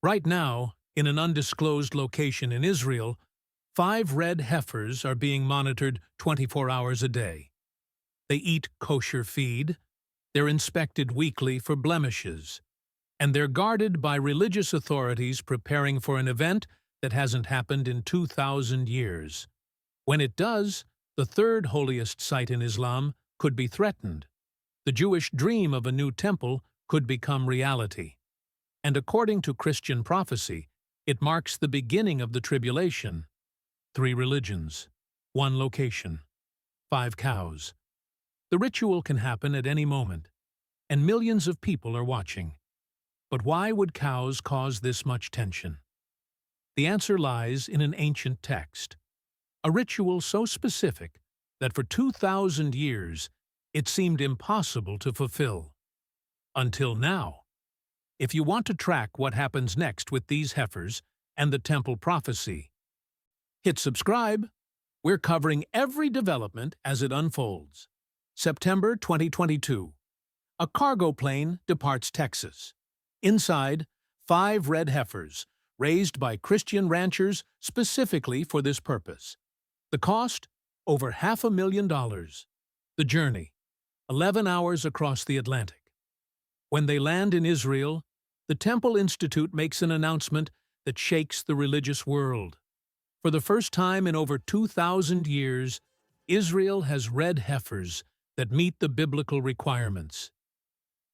Right now, in an undisclosed location in Israel, 5 red heifers are being monitored 24 hours a day. They eat kosher feed, they're inspected weekly for blemishes, and they're guarded by religious authorities preparing for an event that hasn't happened in 2,000 years. When it does, the third holiest site in Islam could be threatened. The Jewish dream of a new temple could become reality. And according to Christian prophecy, it marks the beginning of the tribulation. 3 religions, 1 location, 5 cows. The ritual can happen at any moment, and millions of people are watching. But why would cows cause this much tension? The answer lies in an ancient text, a ritual so specific that for 2,000 years it seemed impossible to fulfill. Until now. If you want to track what happens next with these heifers and the temple prophecy, hit subscribe. We're covering every development as it unfolds. September 2022. A cargo plane departs Texas. Inside, 5 red heifers, raised by Christian ranchers specifically for this purpose. The cost? Over $500,000. The journey? 11 hours across the Atlantic. When they land in Israel, the Temple Institute makes an announcement that shakes the religious world. For the first time in over 2,000 years, Israel has red heifers that meet the biblical requirements.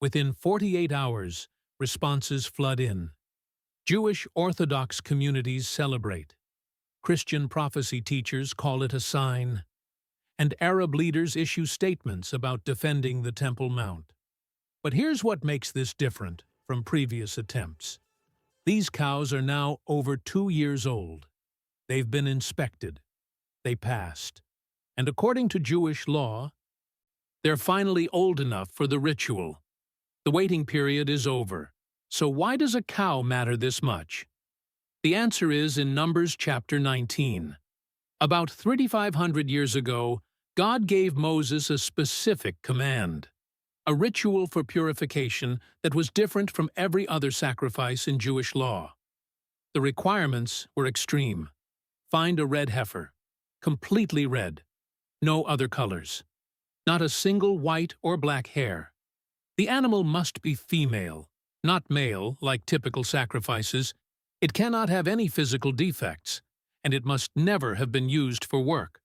Within 48 hours, responses flood in. Jewish Orthodox communities celebrate. Christian prophecy teachers call it a sign. And Arab leaders issue statements about defending the Temple Mount. But here's what makes this different from previous attempts. These cows are now over 2 years old. They've been inspected. They passed. And according to Jewish law, they're finally old enough for the ritual. The waiting period is over. So why does a cow matter this much? The answer is in Numbers chapter 19. About 3,500 years ago, God gave Moses a specific command. A ritual for purification that was different from every other sacrifice in Jewish law. The requirements were extreme. Find a red heifer, completely red, no other colors, not a single white or black hair. The animal must be female, not male like typical sacrifices. It cannot have any physical defects, and it must never have been used for work.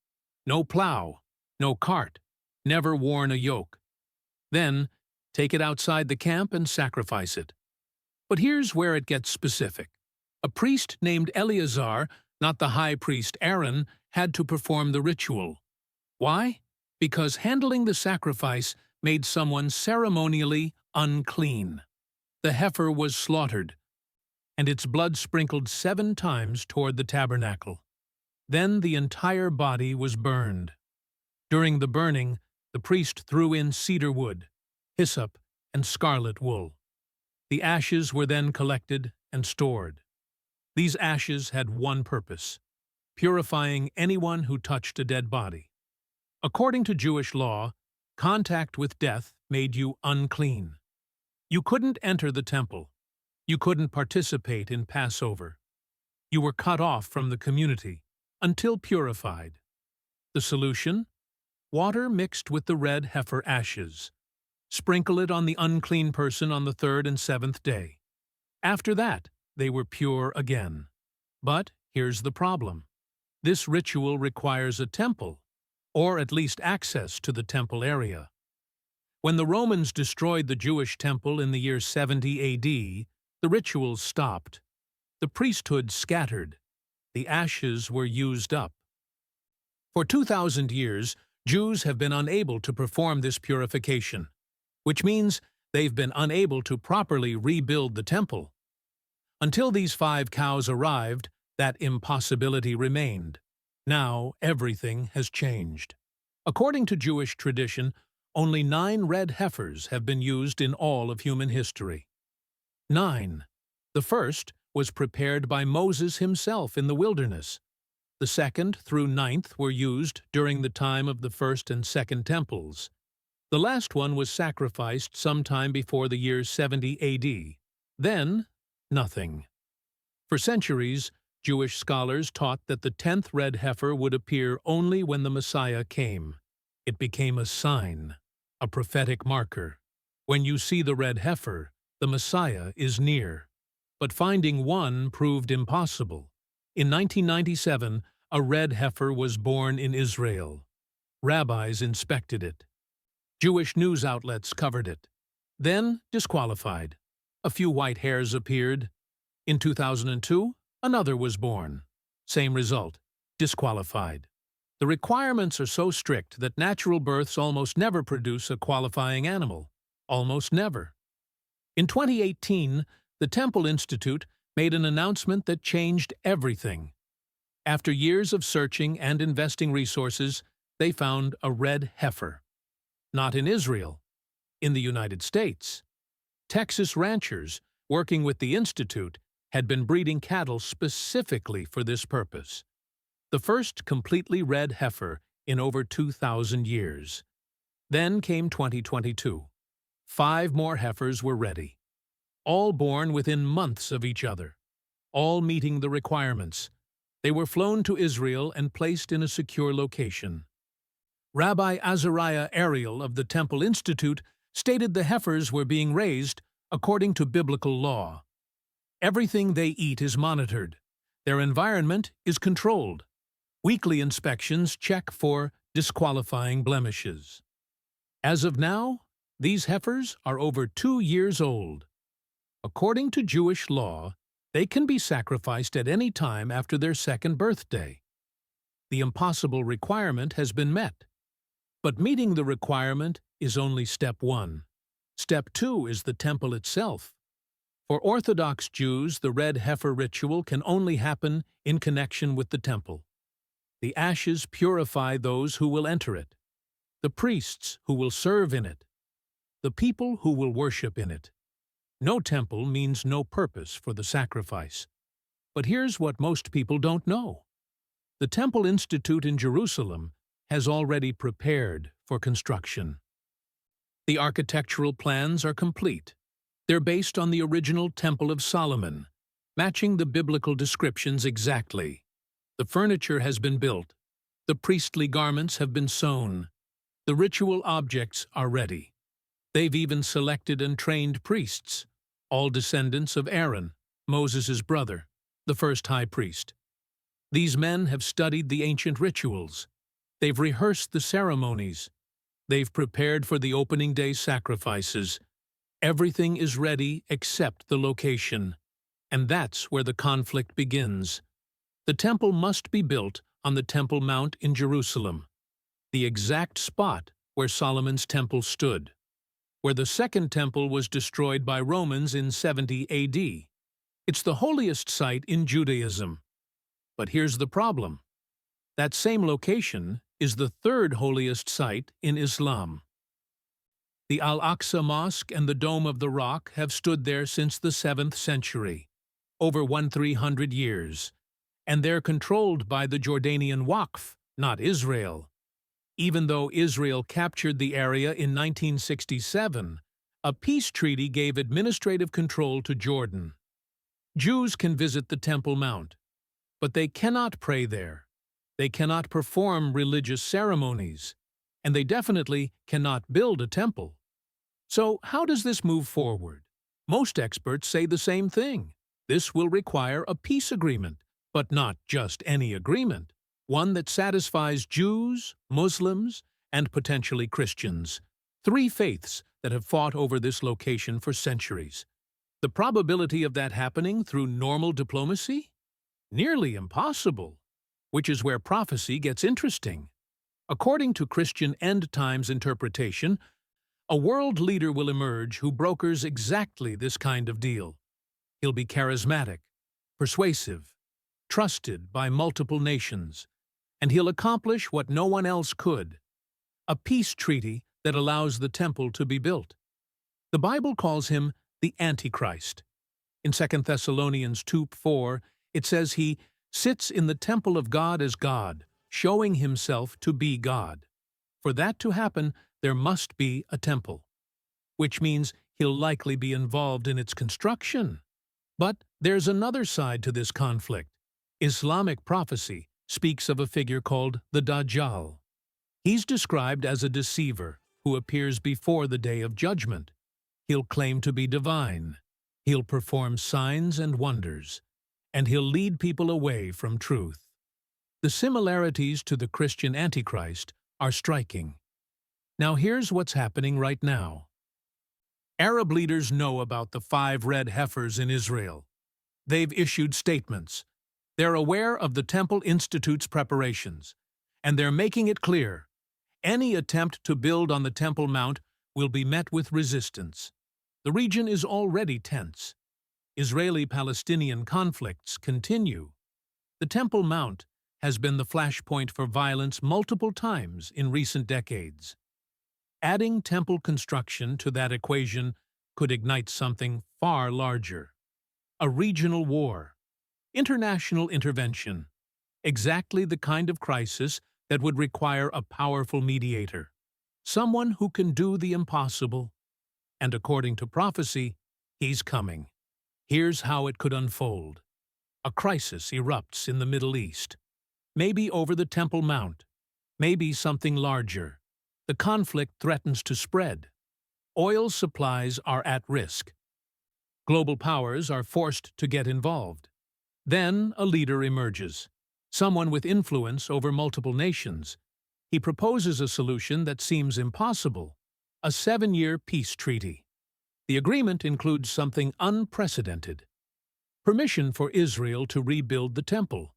No plow, no cart, never worn a yoke. Then, take it outside the camp and sacrifice it. But here's where it gets specific. A priest named Eleazar, not the high priest Aaron, had to perform the ritual. Why? Because handling the sacrifice made someone ceremonially unclean. The heifer was slaughtered, and its blood sprinkled 7 times toward the tabernacle. Then the entire body was burned. During the burning, the priest threw in cedar wood, hyssop, and scarlet wool. The ashes were then collected and stored. These ashes had one purpose: purifying anyone who touched a dead body. According to Jewish law, contact with death made you unclean. You couldn't enter the temple. You couldn't participate in Passover. You were cut off from the community until purified. The solution? Water mixed with the red heifer ashes. Sprinkle it on the unclean person on the 3rd and 7th day. After that, they were pure again. But here's the problem. This ritual requires a temple, or at least access to the temple area. When the Romans destroyed the Jewish temple in the year 70 AD, the rituals stopped. The priesthood scattered. The ashes were used up. For 2,000 years, Jews have been unable to perform this purification, which means they've been unable to properly rebuild the temple. Until these 5 cows arrived, that impossibility remained. Now everything has changed. According to Jewish tradition, only 9 red heifers have been used in all of human history. 9. The first was prepared by Moses himself in the wilderness. The 2nd through 9th were used during the time of the 1st and 2nd temples. The last one was sacrificed sometime before the year 70 AD. Then, nothing. For centuries, Jewish scholars taught that the 10th red heifer would appear only when the Messiah came. It became a sign, a prophetic marker. When you see the red heifer, the Messiah is near. But finding one proved impossible. In 1997, a red heifer was born in Israel. Rabbis inspected it. Jewish news outlets covered it. Then disqualified. A few white hairs appeared. In 2002, another was born. Same result, disqualified. The requirements are so strict that natural births almost never produce a qualifying animal. Almost never. In 2018, the Temple Institute made an announcement that changed everything. After years of searching and investing resources, they found a red heifer. Not in Israel, in the United States. Texas ranchers, working with the Institute, had been breeding cattle specifically for this purpose. The first completely red heifer in over 2,000 years. Then came 2022. 5 more heifers were ready. All born within months of each other. All meeting the requirements. They were flown to Israel and placed in a secure location. Rabbi Azariah Ariel of the Temple Institute stated the heifers were being raised according to biblical law. Everything they eat is monitored. Their environment is controlled. Weekly inspections check for disqualifying blemishes. As of now, these heifers are over 2 years old. According to Jewish law, they can be sacrificed at any time after their 2nd birthday. The impossible requirement has been met. But meeting the requirement is only step 1. Step 2 is the temple itself. For Orthodox Jews, the red heifer ritual can only happen in connection with the temple. The ashes purify those who will enter it, the priests who will serve in it, the people who will worship in it. No temple means no purpose for the sacrifice. But here's what most people don't know. The Temple Institute in Jerusalem has already prepared for construction. The architectural plans are complete. They're based on the original Temple of Solomon, matching the biblical descriptions exactly. The furniture has been built. The priestly garments have been sewn. The ritual objects are ready. They've even selected and trained priests, all descendants of Aaron, Moses' brother, the first high priest. These men have studied the ancient rituals. They've rehearsed the ceremonies. They've prepared for the opening day sacrifices. Everything is ready except the location. And that's where the conflict begins. The temple must be built on the Temple Mount in Jerusalem, the exact spot where Solomon's temple stood, where the Second Temple was destroyed by Romans in 70 AD. It's the holiest site in Judaism. But here's the problem. That same location is the 3rd holiest site in Islam. The Al-Aqsa Mosque and the Dome of the Rock have stood there since the 7th century, over 1,300 years, and they're controlled by the Jordanian Waqf, not Israel. Even though Israel captured the area in 1967, a peace treaty gave administrative control to Jordan. Jews can visit the Temple Mount, but they cannot pray there. They cannot perform religious ceremonies, and they definitely cannot build a temple. So how does this move forward? Most experts say the same thing. This will require a peace agreement, but not just any agreement. One that satisfies Jews, Muslims, and potentially Christians, 3 faiths that have fought over this location for centuries. The probability of that happening through normal diplomacy? Nearly impossible, which is where prophecy gets interesting. According to Christian end times interpretation, a world leader will emerge who brokers exactly this kind of deal. He'll be charismatic, persuasive, trusted by multiple nations, and he'll accomplish what no one else could, a peace treaty that allows the temple to be built. The Bible calls him the Antichrist. In 2 Thessalonians 2:4, it says he sits in the temple of God as God, showing himself to be God. For that to happen, there must be a temple, which means he'll likely be involved in its construction. But There's another side to this conflict. Islamic prophecy speaks of a figure called the Dajjal. He's described as a deceiver who appears before the day of judgment. He'll claim to be divine. He'll perform signs and wonders, and he'll lead people away from truth. The similarities to the Christian Antichrist are striking. Now here's what's happening right now. Arab leaders know about the 5 red heifers in Israel. They've issued statements. They're aware of the Temple Institute's preparations, and they're making it clear any attempt to build on the Temple Mount will be met with resistance. The region is already tense. Israeli-Palestinian conflicts continue. The Temple Mount has been the flashpoint for violence multiple times in recent decades. Adding temple construction to that equation could ignite something far larger. A regional war. International intervention. Exactly the kind of crisis that would require a powerful mediator. Someone who can do the impossible. And according to prophecy, he's coming. Here's how it could unfold. A crisis erupts in the Middle East. Maybe over the Temple Mount. Maybe something larger. The conflict threatens to spread. Oil supplies are at risk. Global powers are forced to get involved. Then a leader emerges. Someone with influence over multiple nations. He proposes a solution that seems impossible. A 7-year peace treaty. The agreement includes something unprecedented. Permission for Israel to rebuild the temple.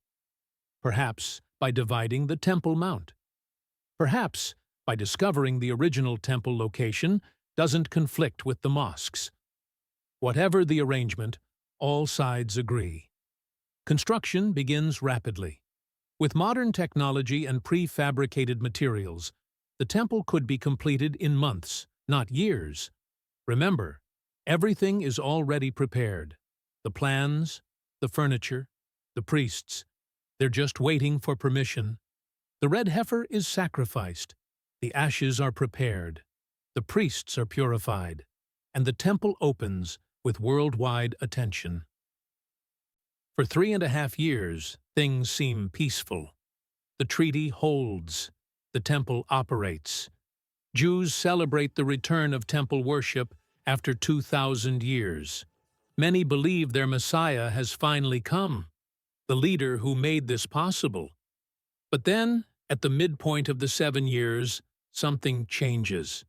Perhaps by dividing the Temple Mount. Perhaps by discovering the original temple location doesn't conflict with the mosques. Whatever the arrangement, all sides agree. Construction begins rapidly. With modern technology and prefabricated materials, the temple could be completed in months, not years. Remember, everything is already prepared. The plans, the furniture, the priests. They're just waiting for permission. The red heifer is sacrificed. The ashes are prepared. The priests are purified. And the temple opens with worldwide attention. For 3.5 years, things seem peaceful. The treaty holds. The temple operates. Jews celebrate the return of temple worship after 2,000 years. Many believe their Messiah has finally come, the leader who made this possible. But then, at the midpoint of the 7 years, something changes.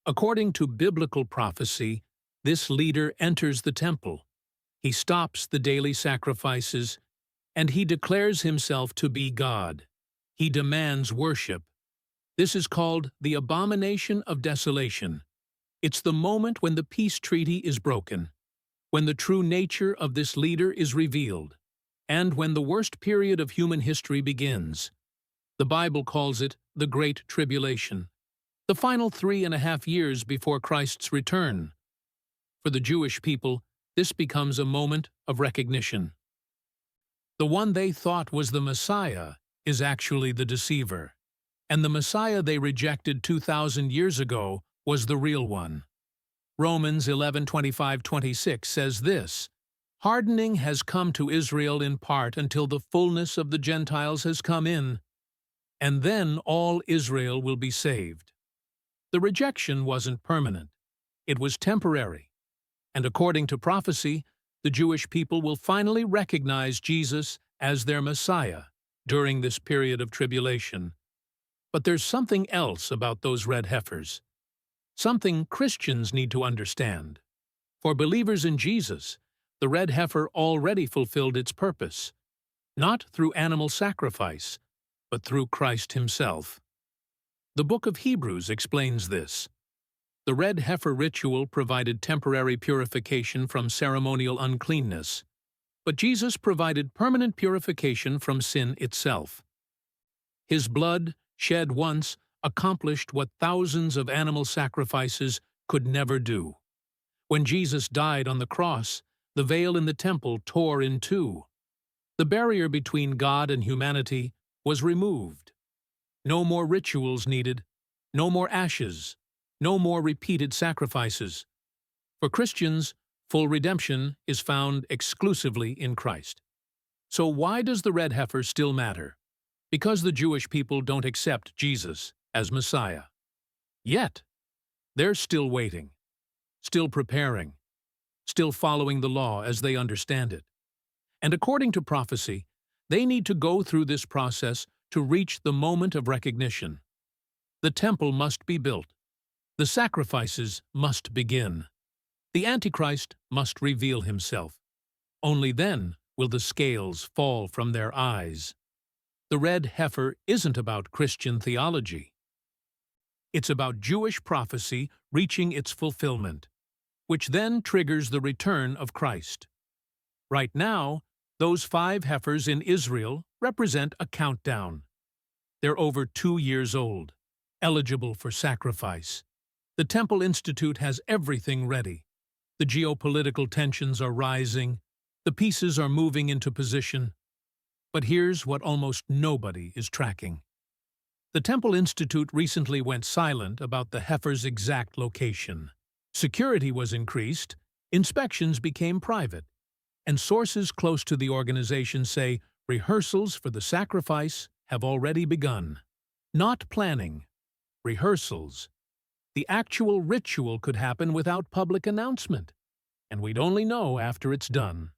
According to biblical prophecy, this leader enters the temple. He stops the daily sacrifices, and he declares himself to be God. He demands worship. This is called the abomination of desolation. It's the moment when the peace treaty is broken, when the true nature of this leader is revealed, and when the worst period of human history begins. The Bible calls it the Great Tribulation, the final 3.5 years before Christ's return. For the Jewish people, this becomes a moment of recognition. The one they thought was the Messiah is actually the deceiver, and the Messiah they rejected 2,000 years ago was the real one. Romans 11:25-26 says this, "Hardening has come to Israel in part until the fullness of the Gentiles has come in, and then all Israel will be saved." The rejection wasn't permanent. It was temporary. And according to prophecy, the Jewish people will finally recognize Jesus as their Messiah during this period of tribulation. But there's something else about those red heifers. Something Christians need to understand. For believers in Jesus, the red heifer already fulfilled its purpose, not through animal sacrifice, but through Christ himself. The book of Hebrews explains this. The red heifer ritual provided temporary purification from ceremonial uncleanness, but Jesus provided permanent purification from sin itself. His blood, shed once, accomplished what thousands of animal sacrifices could never do. When Jesus died on the cross, the veil in the temple tore in two. The barrier between God and humanity was removed. No more rituals needed, no more ashes, no more repeated sacrifices. For Christians, Full redemption is found exclusively in Christ. So why does the red heifer still matter? Because the Jewish people don't accept Jesus as Messiah. Yet, they're still waiting, still preparing, still following the law as they understand it. And according to prophecy, they need to go through this process to reach the moment of recognition. The temple must be built. The sacrifices must begin. The Antichrist must reveal himself. Only then will the scales fall from their eyes. The red heifer isn't about Christian theology. It's about Jewish prophecy reaching its fulfillment, which then triggers the return of Christ. Right now, those 5 heifers in Israel represent a countdown. They're over 2 years old, eligible for sacrifice. The Temple Institute has everything ready. The geopolitical tensions are rising. The pieces are moving into position. But here's what almost nobody is tracking. The Temple Institute recently went silent about the heifer's exact location. Security was increased, inspections became private, and sources close to the organization say rehearsals for the sacrifice have already begun. Not planning, rehearsals. The actual ritual could happen without public announcement, and we'd only know after it's done.